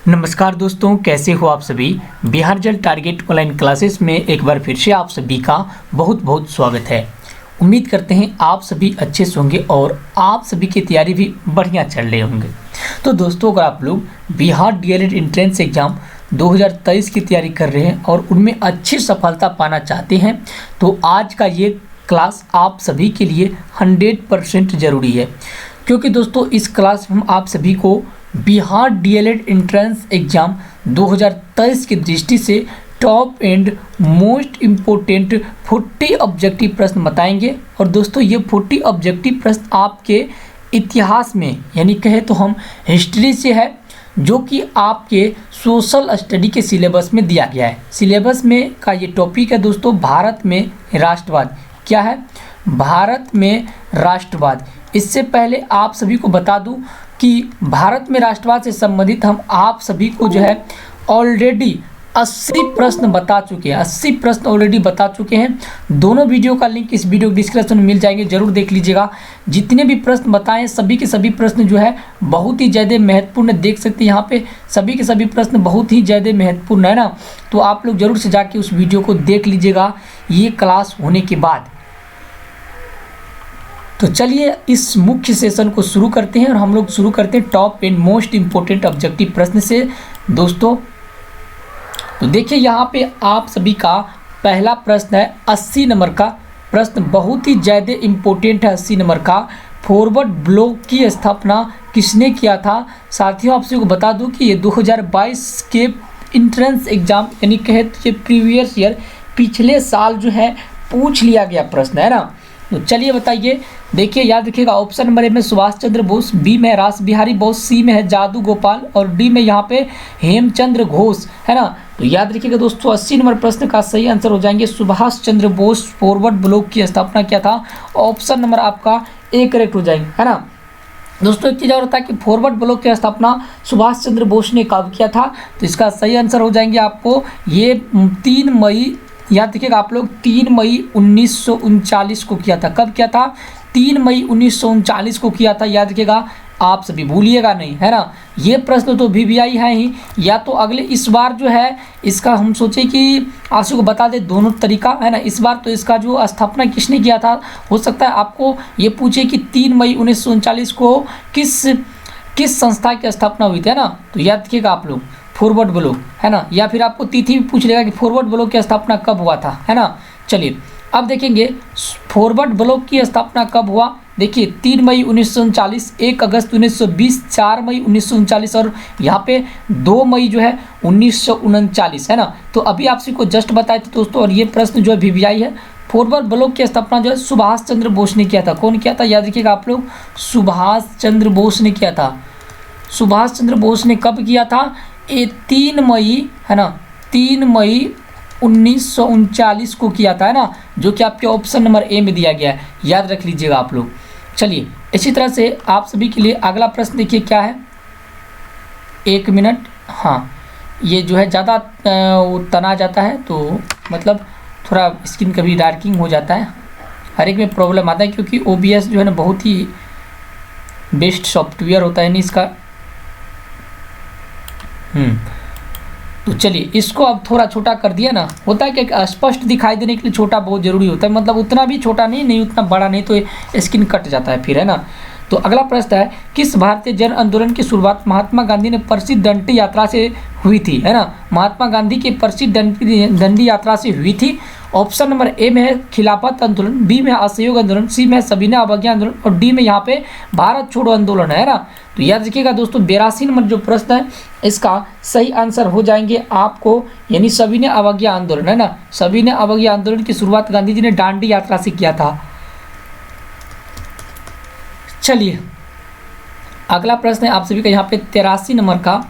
नमस्कार दोस्तों, कैसे हो आप सभी। बिहार जल टारगेट ऑनलाइन क्लासेस में एक बार फिर से आप सभी का बहुत बहुत स्वागत है। उम्मीद करते हैं आप सभी अच्छे से होंगे और आप सभी की तैयारी भी बढ़िया चल रहे होंगे। तो दोस्तों, अगर आप लोग बिहार डीएलएड एंट्रेंस एग्ज़ाम 2023 की तैयारी कर रहे हैं और उनमें अच्छी सफलता पाना चाहते हैं तो आज का ये क्लास आप सभी के लिए 100% ज़रूरी है, क्योंकि दोस्तों इस क्लास में हम आप सभी को बिहार डीएलएड एंट्रेंस एग्ज़ाम 2023 की दृष्टि से top and most important 40 objective प्रश्न बताएंगे। और दोस्तों ये 40 ऑब्जेक्टिव प्रश्न आपके इतिहास में यानी कहे तो हम हिस्ट्री से है, जो कि आपके सोशल स्टडी के सिलेबस में दिया गया है। सिलेबस में का ये टॉपिक है दोस्तों, भारत में राष्ट्रवाद। क्या है? भारत में राष्ट्रवाद। इससे पहले आप सभी को बता दूं कि भारत में राष्ट्रवाद से संबंधित हम आप सभी को जो है ऑलरेडी 80 प्रश्न बता चुके हैं। 80 प्रश्न ऑलरेडी बता चुके हैं। दोनों वीडियो का लिंक इस वीडियो डिस्क्रिप्शन में मिल जाएंगे, जरूर देख लीजिएगा। जितने भी प्रश्न बताएं सभी के सभी प्रश्न जो है बहुत ही ज़्यादा महत्वपूर्ण, देख सकते हैं यहाँ पे सभी के सभी प्रश्न बहुत ही ज़्यादा महत्वपूर्ण है ना। तो आप लोग जरूर से जाके उस वीडियो को देख लीजिएगा ये क्लास होने के बाद। तो चलिए इस मुख्य सेशन को शुरू करते हैं और हम लोग शुरू करते हैं top and most important objective प्रश्न से दोस्तों। तो देखिए यहाँ पे आप सभी का पहला प्रश्न है 80 नंबर का प्रश्न, बहुत ही ज़्यादा इम्पोर्टेंट है। 80 नंबर का, फॉरवर्ड ब्लॉक की स्थापना किसने किया था? साथियों आप सभी को बता दूं कि ये 2022 के इंट्रेंस एग्जाम यानी कहे तो ये प्रीवियस ईयर पिछले साल जो है पूछ लिया गया प्रश्न है ना। तो चलिए बताइए, देखिए याद रखिएगा। ऑप्शन नंबर ए में सुभाष चंद्र बोस, बी में रास बिहारी बोस, सी में है जादू गोपाल और डी में यहाँ पे हेमचंद्र घोष है ना। तो याद रखिएगा दोस्तों 80 नंबर प्रश्न का सही आंसर हो जाएंगे सुभाष चंद्र बोस। फॉरवर्ड ब्लॉक की स्थापना किया था, ऑप्शन नंबर आपका ए करेक्ट हो जाएंगे है ना। दोस्तों एक चीज़ और होता है कि फॉरवर्ड ब्लॉक की स्थापना सुभाष चंद्र बोस ने कब किया था? तो इसका सही आंसर हो जाएंगे आपको ये 3 मई, याद रखिएगा आप लोग, 3 मई 1939 को किया था। कब किया था? 3 मई 1939 को किया था। याद रखिएगा, आप सभी भूलिएगा नहीं है ना। ये प्रश्न तो VVI है ही, या तो अगले इस बार जो है इसका हम सोचे कि आप को बता दे दोनों तरीका है ना। इस बार तो इसका जो स्थापना किसने किया था, हो सकता है आपको ये पूछे कि 3 मई 1939 को किस संस्था की स्थापना हुई थी है ना। तो याद रखिएगा आप लोग फॉरवर्ड ब्लॉक है ना, या फिर आपको तिथि भी पूछ लेगा कि फॉरवर्ड ब्लॉक की स्थापना कब हुआ था है ना। चलिए अब देखेंगे फॉरवर्ड ब्लॉक की स्थापना कब हुआ। देखिए 3 मई 1939, 1 अगस्त 1920, 4 मई 1939 और यहाँ पे 2 मई जो है 1939 है ना। तो अभी आप सबको जस्ट बताए थे दोस्तों, और ये प्रश्न जो है VVI है। फॉरवर्ड ब्लॉक की स्थापना जो है सुभाष चंद्र बोस ने किया था। कौन किया था? याद रखिएगा आप लोग, सुभाष चंद्र बोस ने किया था। सुभाष चंद्र बोस ने कब किया था? ये 3 मई है ना, 3 मई 1939 को किया था है ना, जो कि आपके ऑप्शन नंबर ए में दिया गया है। याद रख लीजिएगा आप लोग। चलिए इसी तरह से आप सभी के लिए अगला प्रश्न देखिए क्या है। 1 मिनट, हाँ ये जो है ज़्यादा तना जाता है तो मतलब थोड़ा स्किन कभी डार्किंग हो जाता है, हर एक में प्रॉब्लम आता है, क्योंकि OBS जो है ना बहुत ही बेस्ट सॉफ्टवेयर होता है नहीं इसका। तो चलिए इसको अब थोड़ा छोटा कर दिया ना। होता है कि स्पष्ट दिखाई देने के लिए छोटा बहुत ज़रूरी होता है, मतलब उतना भी छोटा नहीं उतना बड़ा नहीं, तो स्किन कट जाता है फिर है ना। तो अगला प्रश्न है, किस भारतीय जन आंदोलन की शुरुआत महात्मा गांधी ने प्रसिद्ध दंडी यात्रा से हुई थी है ना। महात्मा गांधी की प्रसिद्ध दंडी यात्रा से हुई थी। ऑप्शन नंबर ए में है खिलाफत आंदोलन, बी में असहयोग आंदोलन, सी में सविनय अवज्ञा आंदोलन और डी में यहाँ पे भारत छोड़ो आंदोलन है ना। तो याद रखिएगा दोस्तों 82 नंबर जो प्रश्न है इसका सही आंसर हो जाएंगे आपको, यानी सविनय अवज्ञा आंदोलन है ना। सविनय अवज्ञा आंदोलन की शुरुआत गांधी जी ने दांडी यात्रा से किया था। चलिए अगला प्रश्न है आप सभी का यहाँ पे 83 नंबर का,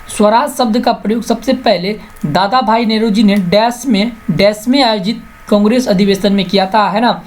स्वराज शब्द का प्रयोग सबसे पहले दादा भाई नेहरू जी ने डैश में आयोजित कांग्रेस अधिवेशन में किया था है ना।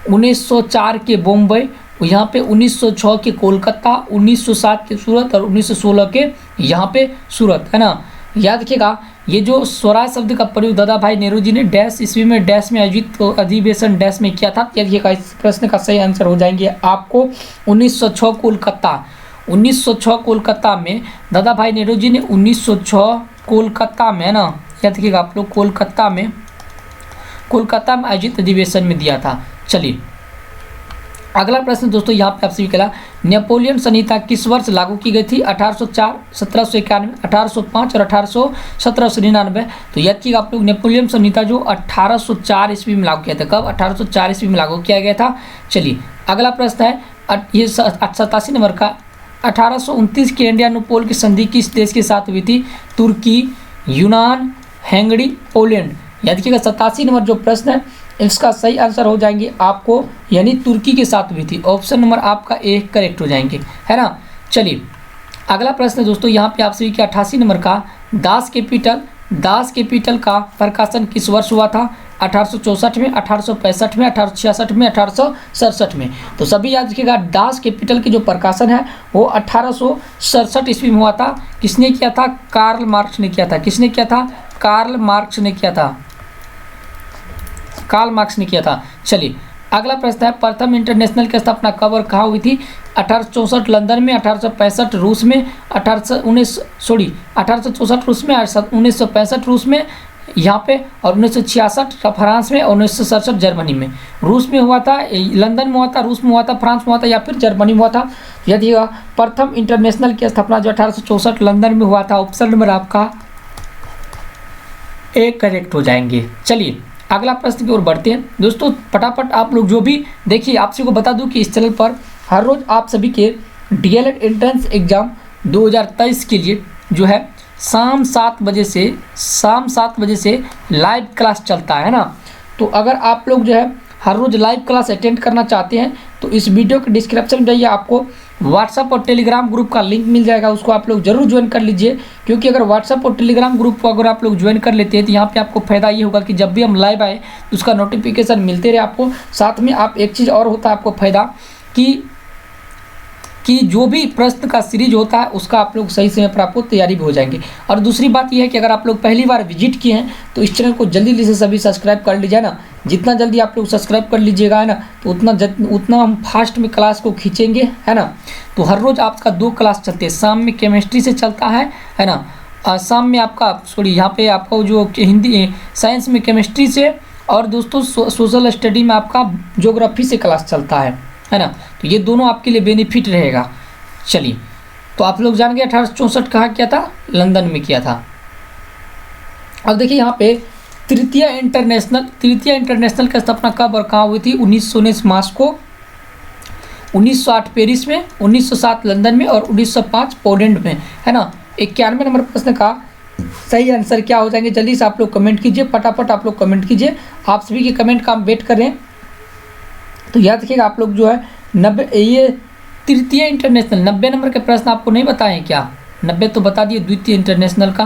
1904 के बॉम्बे, यहाँ पे 1906 के कोलकाता, 1907 के सूरत और 1916 के यहाँ पे सूरत है ना। याद रखिएगा ये जो स्वराज शब्द का प्रयोग दादा भाई नेहरू जी ने डैश ईस्वी में डैश में आयोजित अधिवेशन डैश में किया था। याद रखिएगा इस प्रश्न का सही आंसर हो जाएंगे आपको 1906 कोलकाता, 1906 कोलकाता में दादा भाई नेहरू जी ने 1906 कोलकाता में, है ना, याद रखिएगा आप लोग, कोलकाता में आयोजित अधिवेशन में दिया था। चलिए अगला प्रश्न दोस्तों यहाँ पे आपसे भी कहा, नेपोलियन संहिता किस वर्ष लागू की गई थी? 1804, 1791, 1805 और 1799। तो याद कीजिएगा आप लोग, नेपोलियन संहिता जो 1804 ईस्वी में लागू किया था। कब? 1804 ईस्वी में लागू किया गया था। चलिए अगला प्रश्न है, ये 87 नंबर का, 1829 की इंडियानुपोल की संधि किस देश के साथ हुई थी? तुर्की, यूनान, हंगरी, पोलैंड। याद कीजिएगा 87 नंबर जो प्रश्न है इसका सही आंसर हो जाएंगे आपको, यानी तुर्की के साथ हुई थी। ऑप्शन नंबर आपका ए करेक्ट हो जाएंगे, है ना। चलिए अगला प्रश्न है दोस्तों यहाँ पे आपसे कि 88 नंबर का, दास कैपिटल का प्रकाशन किस वर्ष हुआ था? 1864 में, 1865 में, 1866 में, 1867 में। तो सभी याद रखिएगा, दास कैपिटल की जो प्रकाशन है वो 1867 ईस्वी में हुआ था। किसने किया था? कार्ल मार्क्स ने किया था। किसने किया था? कार्ल मार्क्स ने किया था। चलिए अगला प्रश्न है, प्रथम इंटरनेशनल की स्थापना कब और कहाँ हुई थी? 1864 लंदन में, 1865 रूस में, 1864 रूस में, 1965 रूस में यहाँ पे, और 1966 फ्रांस में, और 1967 जर्मनी में। रूस में हुआ था, लंदन में हुआ था, रूस में हुआ था, फ्रांस में हुआ था, या फिर जर्मनी में हुआ था। यदि प्रथम इंटरनेशनल की स्थापना जो 1864 लंदन में हुआ था। ऑप्शन नंबर आपका ए करेक्ट हो जाएंगे। चलिए अगला प्रश्न की ओर बढ़ते हैं दोस्तों। फटाफट आप लोग जो भी देखिए, आप सभी को बता दूं कि इस चैनल पर हर रोज़ आप सभी के डीएलएड एंट्रेंस एग्ज़ाम 2023 के लिए जो है शाम 7 बजे से लाइव क्लास चलता है ना। तो अगर आप लोग जो है हर रोज़ लाइव क्लास अटेंड करना चाहते हैं तो इस वीडियो के डिस्क्रिप्शन में जाइए, आपको व्हाट्सअप और टेलीग्राम ग्रुप का लिंक मिल जाएगा, उसको आप लोग जरूर ज्वाइन कर लीजिए। क्योंकि अगर व्हाट्सअप और टेलीग्राम ग्रुप को अगर आप लोग ज्वाइन कर लेते हैं तो यहाँ पे आपको फ़ायदा ये होगा कि जब भी हम लाइव आए तो उसका नोटिफिकेशन मिलते रहे आपको। साथ में आप एक चीज़ और होता है आपको फ़ायदा कि जो भी प्रश्न का सीरीज होता है उसका आप लोग सही समय पर आपको तैयारी भी हो जाएंगे। और दूसरी बात यह है कि अगर आप लोग पहली बार विजिट किए हैं तो इस चैनल को जल्दी से सभी सब्सक्राइब कर लीजिए ना। जितना जल्दी आप लोग सब्सक्राइब कर लीजिएगा, है ना, तो उतना हम फास्ट में क्लास को खींचेंगे, है ना। तो हर रोज़ आपका 2 क्लास चलते हैं, शाम में केमिस्ट्री से चलता है ना, शाम में आपका यहाँ पे आपका जो हिंदी साइंस में केमिस्ट्री से, और दोस्तों सोशल स्टडी में आपका ज्योग्राफी से क्लास चलता है ना। तो ये दोनों आपके लिए बेनिफिट रहेगा। चलिए तो आप लोग जान गए 1864 कहाँ किया था? लंदन में किया था। अब देखिए यहाँ पे तृतीय इंटरनेशनल की स्थापना कब और कहाँ हुई थी? 1919 मॉस्को, 1908 पेरिस में, 1907 लंदन में, और 1905 पोलैंड में, है ना। 91 नंबर प्रश्न का सही आंसर क्या हो जाएंगे? जल्दी से आप लोग कमेंट कीजिए, फटाफट आप लोग कमेंट कीजिए। आप सभी के कमेंट का हम वेट कर रहे हैं। तो याद रखिएगा आप लोग जो है 90 नंबर के प्रश्न आपको नहीं बताएं क्या? 90 तो बता दिए। द्वितीय इंटरनेशनल का,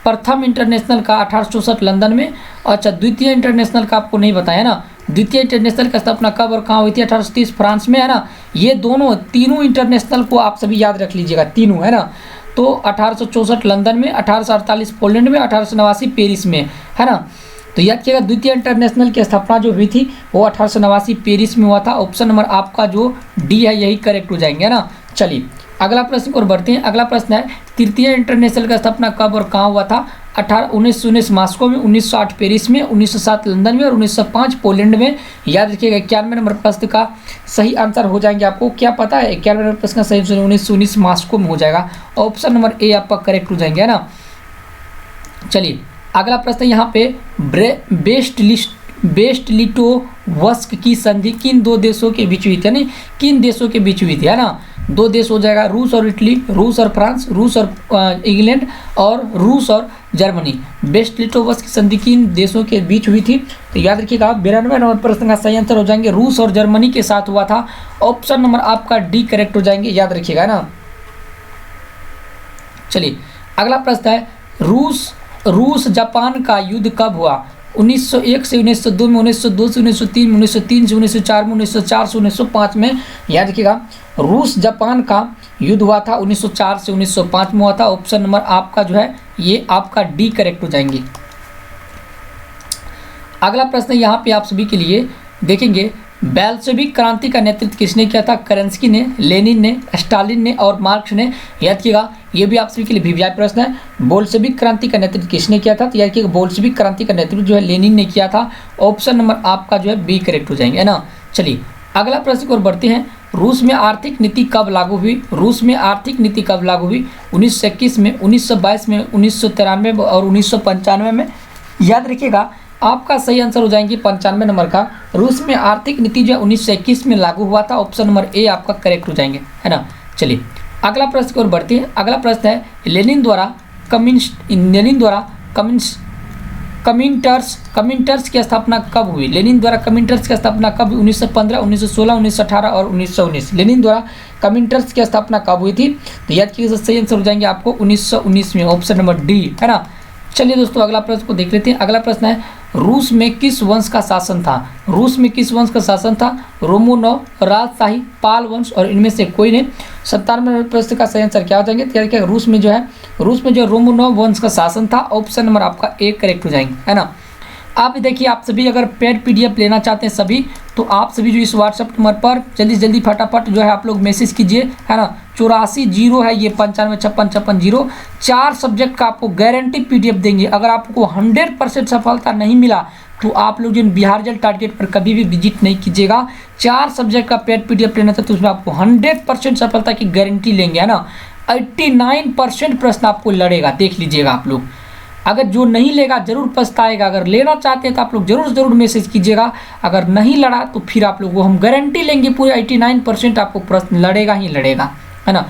प्रथम इंटरनेशनल का 1864 लंदन में। अच्छा, द्वितीय इंटरनेशनल का आपको नहीं बताया ना। द्वितीय इंटरनेशनल का स्थापना कब और कहाँ हुई थी? 1830 फ्रांस में, है ना। ये तीनों इंटरनेशनल को आप सभी याद रख लीजिएगा, तीनों, है ना। तो 1864 लंदन में, 1848 पोलैंड में, 1889 पेरिस में, है ना। तो याद कीजिएगा द्वितीय इंटरनेशनल की स्थापना जो हुई थी वो 1889 पेरिस में हुआ था। ऑप्शन नंबर आपका जो डी है यही करेक्ट हो जाएंगे, है ना। चलिए अगला प्रश्न को बढ़ते हैं। अगला प्रश्न है, तृतीय इंटरनेशनल का स्थापना कब और कहाँ हुआ था? 1919 मॉस्को में, 1908 पेरिस में, 1907 लंदन में, और 1905 पोलैंड में। याद रखिएगा 91 नंबर प्रश्न का सही आंसर हो जाएंगे। आपको क्या पता है? 91 नंबर प्रश्न का सही आंसर 1919 मॉस्को में हो जाएगा। ऑप्शन नंबर ए आपका करेक्ट हो जाएंगे, है ना। चलिए अगला प्रश्न यहाँ पे, बेस्ट लिटोवस्क की संधि किन 2 देशों के बीच हुई थी? यानी किन देशों के बीच हुई थी, है ना। 2 देश हो जाएगा, रूस और इटली, रूस और फ्रांस, रूस और इंग्लैंड, और रूस और जर्मनी। बेस्ट लिटोवस्क की संधि किन देशों के बीच हुई थी? तो याद रखिएगा 92 नंबर प्रश्न का सही आंसर हो जाएंगे रूस और जर्मनी के साथ हुआ था। ऑप्शन नंबर आपका डी करेक्ट हो जाएंगे, याद रखिएगा ना। चलिए अगला प्रश्न है, रूस जापान का युद्ध कब हुआ? 1901 से 1902 में, 1902 से 1903 में, 1903 से 1904 में, 1904 से 1905 में। याद रखिएगा रूस जापान का युद्ध हुआ था 1904 से 1905 में हुआ था। ऑप्शन नंबर आपका जो है ये आपका डी करेक्ट हो जाएंगे। अगला प्रश्न यहाँ पे आप सभी के लिए देखेंगे, बेल्शेविक क्रांति का नेतृत्व किसने किया था? केरेंस्की ने, लेनिन ने, स्टालिन ने और मार्क्स ने। याद कीजिएगा, ये भी आप सभी के लिए वीवीआई प्रश्न है। बोल्शेविक क्रांति का नेतृत्व किसने किया था? तो याद कीजिएगा, बोल्शेविक क्रांति का नेतृत्व जो है लेनिन ने किया था। ऑप्शन नंबर आपका जो है बी करेक्ट हो जाएंगे, है ना। चलिए अगला प्रश्न की ओर बढ़ते हैं। रूस में आर्थिक नीति कब लागू हुई? रूस में आर्थिक नीति कब लागू हुई? 1921 में, 1922 में, 1993 में और 1995 में। याद रखिएगा, आपका सही आंसर हो जाएंगे 95 नंबर का। रूस में आर्थिक नीति जो है 1921 में लागू हुआ था। ऑप्शन नंबर ए आपका करेक्ट हो जाएंगे, है ना। चलिए अगला प्रश्न की ओर बढ़ते हैं। अगला प्रश्न है लेनिन द्वारा कमिंटर्स की स्थापना कब हुई? लेनिन द्वारा कमिंटर्स की स्थापना कब हुई? 1915, 1916, 1918 और 1919। लेनिन द्वारा कमिंटर्स की स्थापना कब हुई थी? तो याद कीजिए, सही आंसर हो जाएंगे आपको 1919 में। ऑप्शन नंबर डी, है ना। चलिए दोस्तों अगला प्रश्न को देख लेते हैं। अगला प्रश्न है रूस में किस वंश का शासन था? रूस में किस वंश का शासन था? रोमनोव, राजशाही, पाल वंश और इनमें से कोई नहीं। 97 प्रश्न का सही आंसर क्या हो जाएंगे? तो क्या रूस में जो है रोमनोव वंश का शासन था। ऑप्शन नंबर आपका ए करेक्ट हो जाएंगे, है ना। आप देखिए, आप सभी अगर पेड पीडीएफ लेना चाहते हैं सभी, तो आप सभी जो इस व्हाट्सएप नंबर पर जल्दी से जल्दी फटाफट जो है आप लोग मैसेज कीजिए, है ना। 84 है ये 955656 4 सब्जेक्ट का आपको गारंटी पीडीएफ देंगे। अगर आपको 100% सफलता नहीं मिला तो आप लोग जो बिहार जल टारगेट पर कभी भी विजिट नहीं कीजिएगा। 4 सब्जेक्ट का पेड पीडीएफ लेना था तो उसमें आपको 100% सफलता की गारंटी लेंगे, है ना। 89% प्रश्न आपको लड़ेगा, देख लीजिएगा आप लोग। अगर जो नहीं लेगा जरूर पछताएगा। अगर लेना चाहते हैं तो आप लोग जरूर मैसेज कीजिएगा। अगर नहीं लड़ा तो फिर आप लोग को हम गारंटी लेंगे, पूरे 89% आपको प्रश्न लड़ेगा ही लड़ेगा, है ना।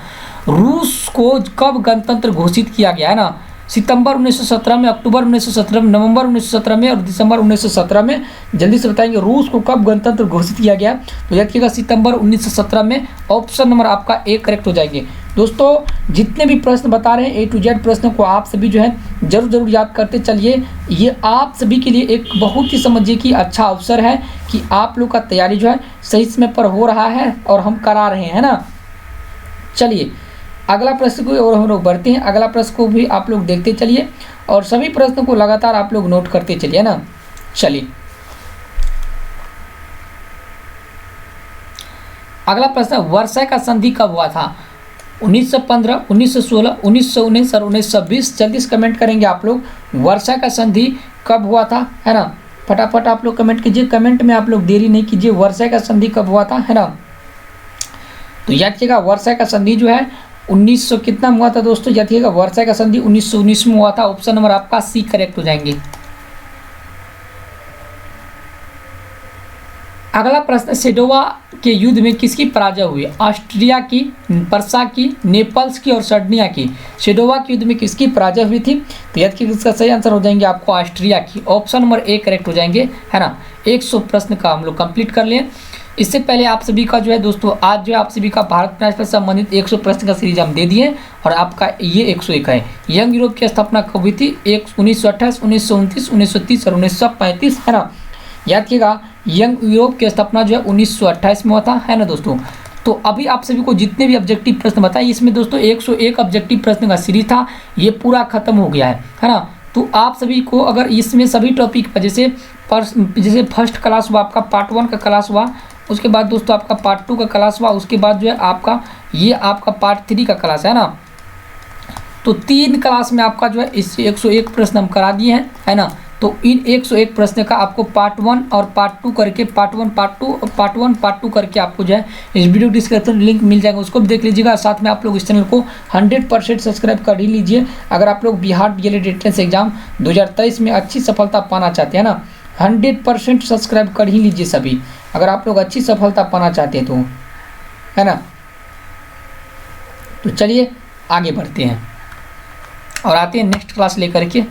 रूस को कब गणतंत्र घोषित किया गया, है ना? सितंबर 1917 में, अक्टूबर 1917 में, नवंबर 1917 में और दिसंबर 1917 में। जल्दी से बताएंगे रूस को कब गणतंत्र घोषित किया गया? तो याद कीजिएगा सितंबर 1917 में। ऑप्शन नंबर आपका ए करेक्ट हो जाएंगे। दोस्तों जितने भी प्रश्न बता रहे हैं A to Z प्रश्न को आप सभी जो है जरूर याद करते चलिए। ये आप सभी के लिए एक बहुत ही समझिए कि अच्छा अवसर है कि आप लोग का तैयारी जो है सही समय पर हो रहा है और हम करा रहे हैं ना। चलिए अगला प्रश्न को और हम लोग बढ़ते हैं। अगला प्रश्न को भी आप लोग देखते चलिए और सभी प्रश्नों को लगातार आप लोग नोट करते चलिए ना। चलिए अगला प्रश्न, वर्षा का संधि कब हुआ था? 1915, 1916, 1919 और 1920। जल्दी से कमेंट करेंगे आप लोग, वर्षा का संधि कब हुआ था, है ना। फटाफट आप लोग कमेंट कीजिए, कमेंट में आप लोग देरी नहीं कीजिए। वर्षा का संधि कब हुआ था, है ना। तो याद रखिएगा वर्षा का संधि जो है 1900 कितना हुआ था दोस्तों? याद रखिएगा वर्षा का संधि 1919 में हुआ था। ऑप्शन नंबर आपका सी करेक्ट हो जाएंगे। अगला प्रश्न, सेडोवा के युद्ध में किसकी पराजय हुई? ऑस्ट्रिया की, पर्सा की, नेपल्स की और सर्डिनिया की। सेडोवा के युद्ध में किसकी पराजय हुई थी? तो याद कीजिए इसका सही आंसर हो जाएंगे आपको ऑस्ट्रिया की। ऑप्शन नंबर ए करेक्ट हो जाएंगे, है ना। 100 प्रश्न का हम लोग कंप्लीट कर लें। इससे पहले आप सभी का जो है दोस्तों आज जो है आप सभी का भारत प्राइज पर संबंधित 100 प्रश्न का सीरीज हम दे दिए और आपका ये 101 है। यंग यूरोप की स्थापना कब हुई थी? 1928, 1929, 1930 और 1935, है ना। याद कीजिएगा यंग यूरोप की स्थापना जो है 1928 में हुआ था, है ना दोस्तों। तो अभी आप सभी को जितने भी ऑब्जेक्टिव प्रश्न बताए इसमें दोस्तों 101 ऑब्जेक्टिव प्रश्न का सीरीज था, ये पूरा खत्म हो गया है ना। तो आप सभी को अगर इसमें सभी टॉपिक पर जैसे फर्स्ट क्लास हुआ आपका, पार्ट 1 का क्लास हुआ, उसके बाद दोस्तों आपका पार्ट 2 का क्लास हुआ, उसके बाद जो है आपका ये आपका पार्ट 3 का क्लास है ना। तो 3 क्लास में आपका जो है इस 101 प्रश्न हम करा दिए हैं, है ना। तो इन 101 प्रश्न का आपको पार्ट 1 और पार्ट 2 करके पार्ट 1 पार्ट 2 करके आपको जो है इस वीडियो डिस्क्रिप्शन लिंक मिल जाएगा, उसको भी देख लीजिएगा। साथ में आप लोग इस चैनल को 100% सब्सक्राइब कर ही लीजिए। अगर आप लोग बिहार डीएलएड एंट्रेंस एग्जाम 2023 में अच्छी सफलता पाना चाहते हैं ना, 100% सब्सक्राइब कर ही लीजिए सभी, अगर आप लोग अच्छी सफलता पाना चाहते हैं तो, है ना। तो चलिए आगे बढ़ते हैं और आते हैं नेक्स्ट क्लास लेकर के।